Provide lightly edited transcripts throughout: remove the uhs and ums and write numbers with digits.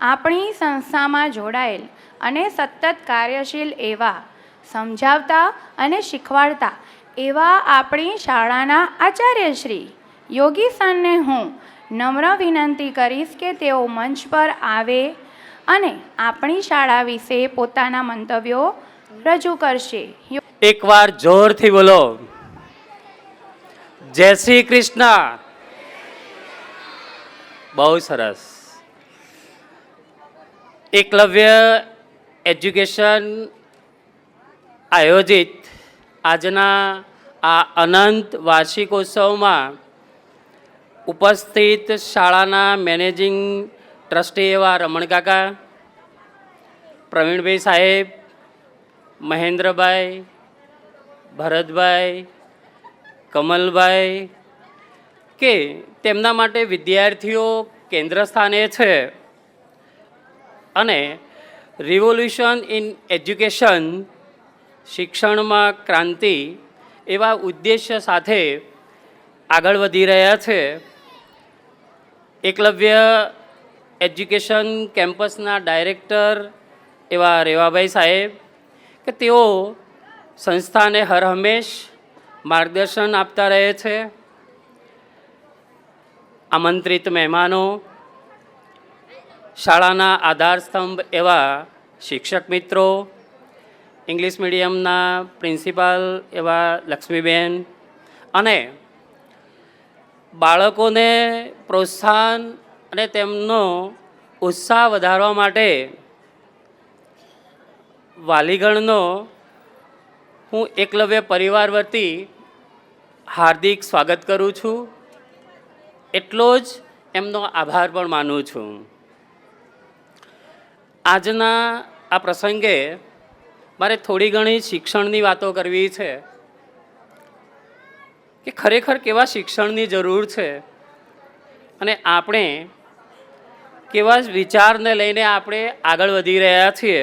આપણી સંસ્થામાં જોડાયેલ અને સતત કાર્યશીલ એવા સમજાવતા અને શીખવાડતા એવા આપણી શાળાના આચાર્ય શ્રી યોગી સરને હું નમ્ર વિનંતી કરીશ કે તેઓ મંચ પર આવે અને આપણી શાળા વિશે પોતાના મંતવ્યો રજૂ કરશે. એકવાર જોરથી બોલો, જય શ્રી કૃષ્ણ. બહુ સરસ. એકલવ્ય એજ્યુકેશન આયોજિત આજના આ અનંત વાર્ષિકોત્સવમાં ઉપસ્થિત શાળાના મેનેજિંગ ટ્રસ્ટી એવા રમણકાકા, પ્રવીણભાઈ સાહેબ, મહેન્દ્રભાઈ, ભરતભાઈ, કમલભાઈ, કે તેમના માટે વિદ્યાર્થીઓ કેન્દ્ર સ્થાને છે અને રિવોલ્યુશન ઇન એજ્યુકેશન, શિક્ષણમાં ક્રાંતિ એવા ઉદ્દેશ્ય સાથે આગળ વધી રહ્યા છે. એકલવ્ય એજ્યુકેશન કેમ્પસના ડાયરેક્ટર એવા રેવાભાઈ સાહેબ, કે તેઓ સંસ્થાને હર હંમેશ માર્ગદર્શન આપતા રહે છે. આમંત્રિત મહેમાનો, શાળાના આધારસ્તંભ એવા શિક્ષક મિત્રો, ઇંગ્લિશ મીડિયમના પ્રિન્સિપાલ એવા લક્ષ્મીબેન અને બાળકોને પ્રોત્સાહન અને તેમનો ઉત્સાહ વધારવા માટે વાલીગણનો હું એકલવ્ય પરિવાર વતી હાર્દિક સ્વાગત કરું છું. એટલો જ એમનો આભાર પણ માનું છું. આજના આ પ્રસંગે મારે થોડી ઘણી શિક્ષણની વાતો કરવી છે કે ખરેખર કેવા શિક્ષણની જરૂર છે અને આપણે કેવા વિચારને લઈને આપણે આગળ વધી રહ્યા છીએ.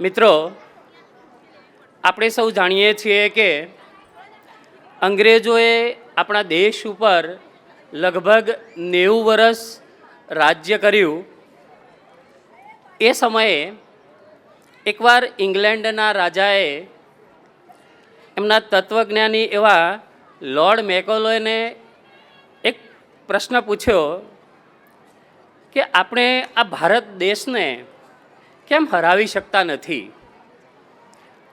મિત્રો, આપણે સૌ જાણીએ છીએ કે અંગ્રેજોએ આપણા દેશ ઉપર લગભગ 90 વર્ષ રાજ્ય કર્યું. એ સમયે એકવાર ઇંગ્લેન્ડના રાજાએ એમના તત્વજ્ઞાની એવા લોર્ડ મેકોલોને એક પ્રશ્ન પૂછ્યો કે આપણે આ ભારત દેશને કેમ હરાવી શકતા નથી.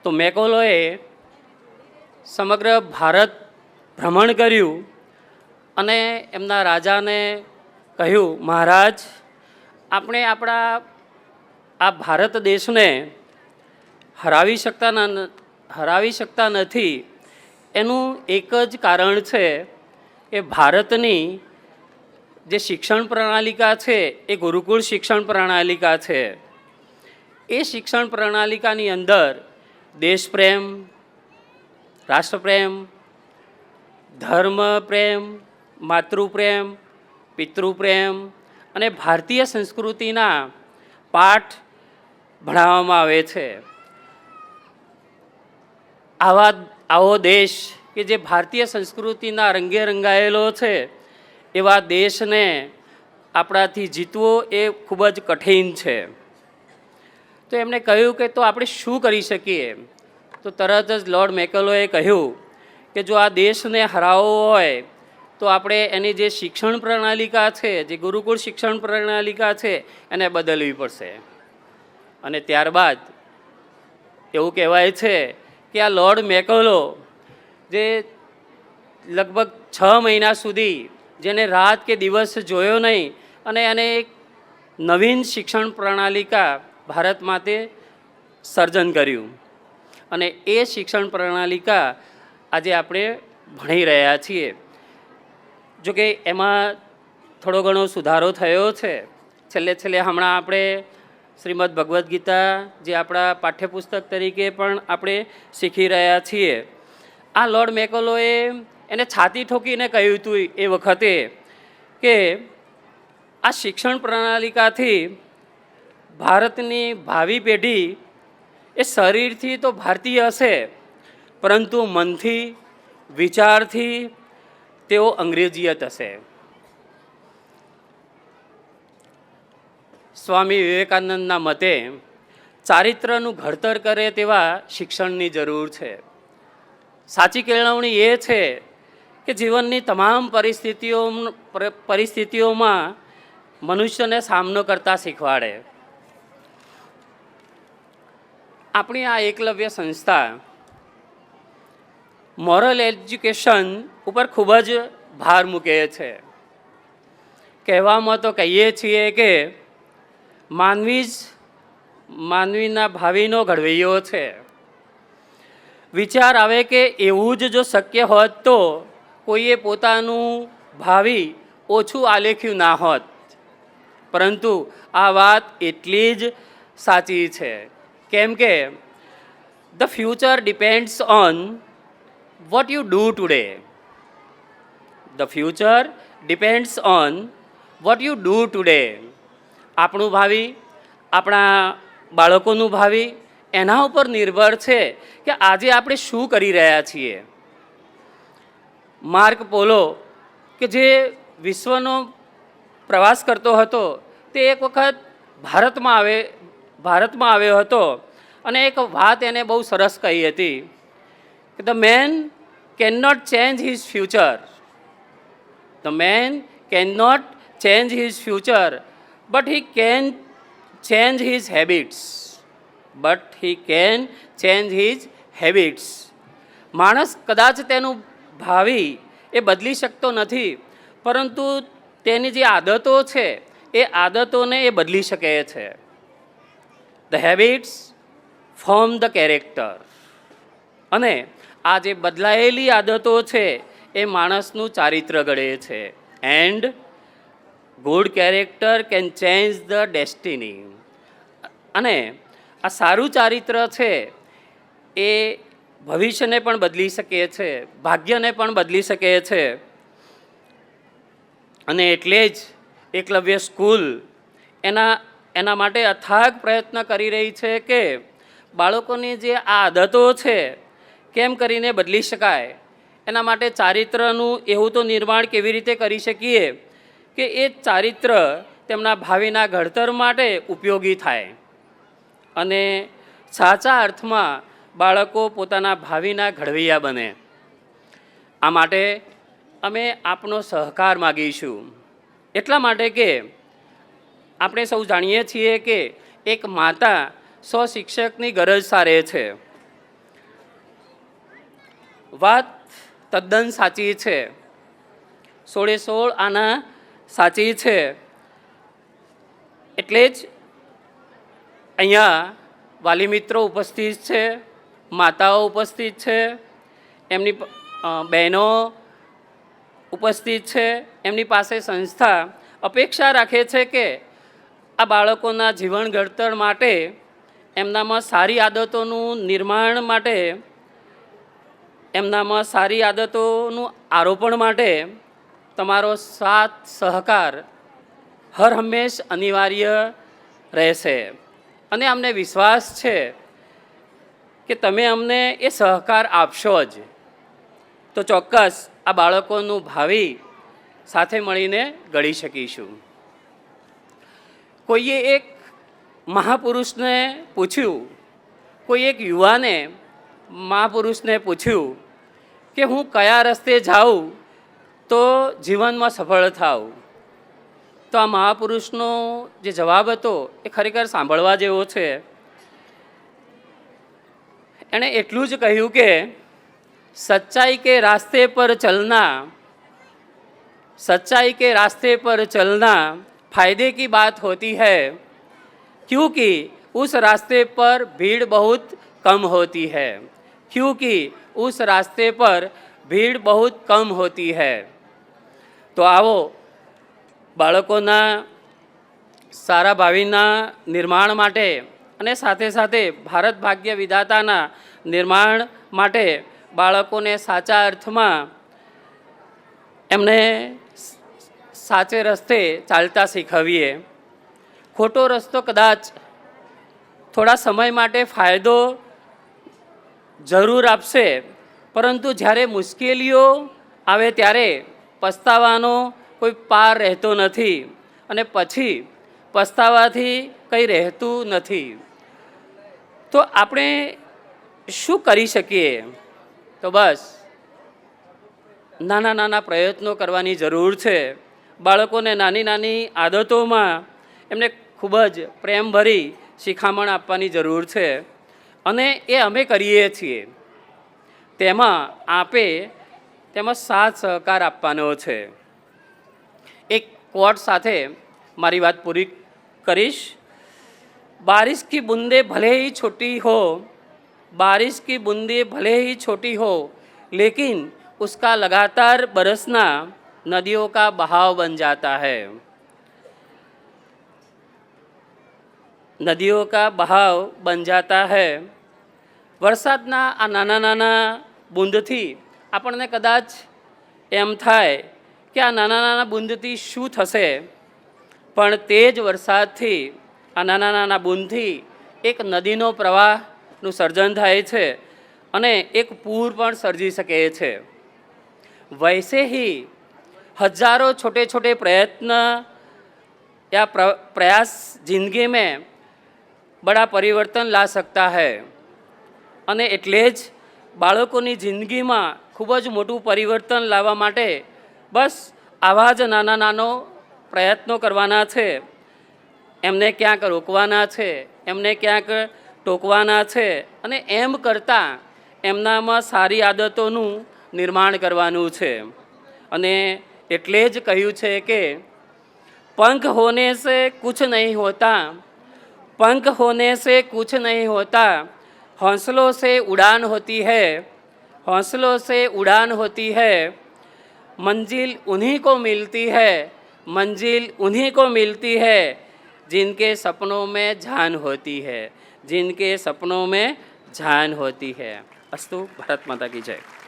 તો મેકોલોએ સમગ્ર ભારત ભ્રમણ કર્યું અને એમના રાજાને કહ્યું, મહારાજ, આપણે આપણા આ ભારત દેશને હરાવી શકતા નથી. એનું એક જ કારણ છે કે ભારતની જે શિક્ષણ પ્રણાલિકા છે એ ગુરુકુળ શિક્ષણ પ્રણાલિકા છે. એ શિક્ષણ પ્રણાલિકાની અંદર દેશપ્રેમ, રાષ્ટ્રપ્રેમ, ધર્મપ્રેમ, માતૃપ્રેમ, પિતૃપ્રેમ અને ભારતીય સંસ્કૃતિના પાઠ ભણાવવામાં આવે છે. આવો દેશ કે જે ભારતીય સંસ્કૃતિના રંગે રંગાયેલો છે, એવા દેશને આપણાથી જીતવો એ ખૂબ જ કઠિન છે. તો એમણે કહ્યું કે તો આપણે શું કરી શકીએ. તો તરત જ લોર્ડ મેકોલોએ કહ્યું કે જો આ દેશને હરાવવો હોય તો આપણે એની જે શિક્ષણ પ્રણાલિકા છે, જે ગુરુકુળ શિક્ષણ પ્રણાલિકા છે, એને બદલવી પડશે. અને ત્યારબાદ એવું કહેવાય છે કે આ લોર્ડ મેકોલો, જે લગભગ 6 મહિના સુધી જેને રાત કે દિવસ જોયો નહીં અને એને એક નવીન શિક્ષણ પ્રણાલિકા ભારત માટે સર્જન કર્યું. અને એ શિક્ષણ પ્રણાલિકા આજે આપણે ભણી રહ્યા છીએ. જોકે એમાં થોડો ઘણો સુધારો થયો છે. છેલ્લે હમણાં આપણે શ્રીમદ ભગવદ્ ગીતા જે આપણા પાઠ્યપુસ્તક તરીકે પણ આપણે શીખી રહ્યા છીએ. આ લોર્ડ મેકોલોએ એને છાતી ઠોકીને કહ્યું હતું એ વખતે કે આ શિક્ષણ પ્રણાલિકાથી ભારતની ભાવિ પેઢી એ શરીરથી તો ભારતીય હશે, પરંતુ મનથી, વિચારથી, તેઓ અંગ્રેજીયત હશે. સ્વામી વિવેકાનંદના મતે ચારિત્રનું ઘડતર કરે તેવા શિક્ષણની જરૂર છે. સાચી કેળવણી એ છે કે જીવનની તમામ પરિસ્થિતિઓમાં મનુષ્યને સામનો કરતા શીખવાડે. આપણી આ એકલવ્ય સંસ્થા મોરલ એજ્યુકેશન ઉપર ખૂબ જ ભાર મૂકે છે. કહેવામાં તો કહીએ છીએ કે માનવીના ભાવિનો ઘડવૈયો છે. વિચાર આવે કે એવું જ જો શક્ય હોત તો કોઈએ પોતાનું ભાવિ ઓછું આલેખ્યું ના હોત. પરંતુ આ વાત એટલી જ સાચી છે, કેમ કે the future depends on what you do today. The future depends on what you do today. આપણું ભાવિ, આપણા બાળકોનું ભાવિ એના ઉપર નિર્ભર છે કે આજે આપણે શું કરી રહ્યા છીએ. માર્ક પોલો કે જે વિશ્વનો પ્રવાસ કરતો હતો તે એક વખત ભારતમાં આવ્યો હતો અને એક વાત એને બહુ સરસ કહી હતી કે the man cannot change his future. The man cannot change his future, but he can change his habits. માણસ કદાચ તેનું ભાવિ એ બદલી શકતો નથી, પરંતુ તેની જે આદતો છે એ આદતોને એ બદલી શકે છે. The habits form the character. અને આ જે બદલાયેલી આદતો છે એ માણસનું ચારિત્ર ઘડે છે. And good character can change the destiny. અને આ સારું ચારિત્ર છે એ ભવિષ્યને પણ બદલી શકે છે, ભાગ્યને પણ બદલી શકે છે. અને એટલે જ એકલવ્ય સ્કૂલ એના માટે અથાગ પ્રયત્ન કરી રહી છે કે બાળકોની જે આ આદતો છે કેમ કરીને બદલી શકાય, એના માટે ચારિત્રનું એવું તો નિર્માણ કેવી રીતે કરી શકીએ કે એ ચારિત્ર તેમના ભાવિના ઘડતર માટે ઉપયોગી થાય અને સાચા અર્થમાં બાળકો પોતાના ભાવિના ઘડવૈયા બને. આ માટે અમે આપનો સહકાર માગીશું. એટલા માટે કે આપણે સૌ જાણીએ છીએ કે એક માતા શિક્ષકની ગરજ સારે છે. વાત તદ્દન સાચી છે, 16 આના સાચી છે. એટલે જ અહીંયા વાલી મિત્રો ઉપસ્થિત છે, માતાઓ ઉપસ્થિત છે, એમની બહેનો ઉપસ્થિત છે. એમની પાસે સંસ્થા અપેક્ષા રાખે છે કે આ બાળકોના જીવન ઘડતર માટે, એમનામાં સારી આદતોનું નિર્માણ માટે, એમનામાં સારી આદતોનું આરોપણ માટે તમારો સાથ સહકાર હર હંમેશ અનિવાર્ય રહેશે. અને અમને વિશ્વાસ છે કે તમે અમને એ સહકાર આપશો જ, તો ચોક્કસ આ બાળકોનું ભાવિ સાથે મળીને ઘડી શકીશું. કોઈએ એક મહાપુરુષને પૂછ્યું, કોઈ એક યુવાને મહાપુરુષને પૂછ્યું કે હું કયા રસ્તે જાઉં તો જીવનમાં સફળ થાઉં. તો આ મહાપુરુષનો જે જવાબ હતો એ ખરેખર સાંભળવા જેવો છે. એણે એટલું જ કહ્યું કે सच्चाई के रास्ते पर चलना फायदे की बात होती है, क्योंकि उस रास्ते पर भीड़ बहुत कम होती है. तो आओ બાળકોના સારા ભાવિના નિર્માણ માટે અને સાથે સાથે ભારત ભાગ્ય વિધાતાના નિર્માણ માટે બાળકોને સાચા અર્થમાં એમને સાચે રસ્તે ચાલતા શીખવીએ. ખોટો રસ્તો કદાચ થોડા સમય માટે ફાયદો જરૂર આપશે, પરંતુ જ્યારે મુશ્કેલીઓ આવે ત્યારે પસ્તાવાનો કોઈ પાર રહેતો નથી અને પછી પસ્તાવાથી કંઈ રહેતું નથી. તો આપણે શું કરી શકીએ? તો બસ નાના નાના પ્રયત્નો કરવાની જરૂર છે. બાળકોને નાની નાની આદતોમાં એમને ખૂબ જ પ્રેમભરી શિખામણ આપવાની જરૂર છે અને એ અમે કરીએ છીએ. તેમાં સાથ સહકાર આપવાનો છે. એક કોટ સાથે મારી વાત પૂરી કરીશ. बारिश की बूंदे भले ही छोटी हो, बारिश की बूंदे भले ही छोटी हो, लेकिन उसका लगातार बरसना नदियों का बहाव बन जाता है. नदियों का बहाव बन जाता है. વરસાદના આ નાના નાના બૂંદથી આપણને કદાચ એમ થાય કે આ નાના નાના બૂંદથી શું થશે, પણ તે જ વરસાદથી, આ નાના નાના બૂંદથી એક નદીનો પ્રવાહનું સર્જન થાય છે અને એક પૂર પણ સર્જી શકે છે. વૈસે ही हजारों छोटे छोटे प्रयत्न या प्रयास जिंदगी में बड़ा परिवर्तन ला सकता है. અને એટલે જ બાળકોની જિંદગીમાં ખૂબ જ મોટું પરિવર્તન લાવવા માટે બસ આવા જ નાના નાનો પ્રયત્નો કરવાના છે. એમને ક્યાંક રોકવાના છે, એમને ક્યાંક ટોકવાના છે અને એમ કરતાં એમનામાં સારી આદતોનું નિર્માણ કરવાનું છે. અને એટલે જ કહ્યું છે કે पंख होने से कुछ नहीं होता, पंख होने से कुछ नहीं होता, हौसलों से उड़ान होती है, हौसलों से उड़ान होती है. मंजिल उन्हीं को मिलती है, मंजिल उन्हीं को मिलती है जिनके सपनों में जान होती है, जिनके सपनों में जान होती है. अस्तु. भारत माता की जय.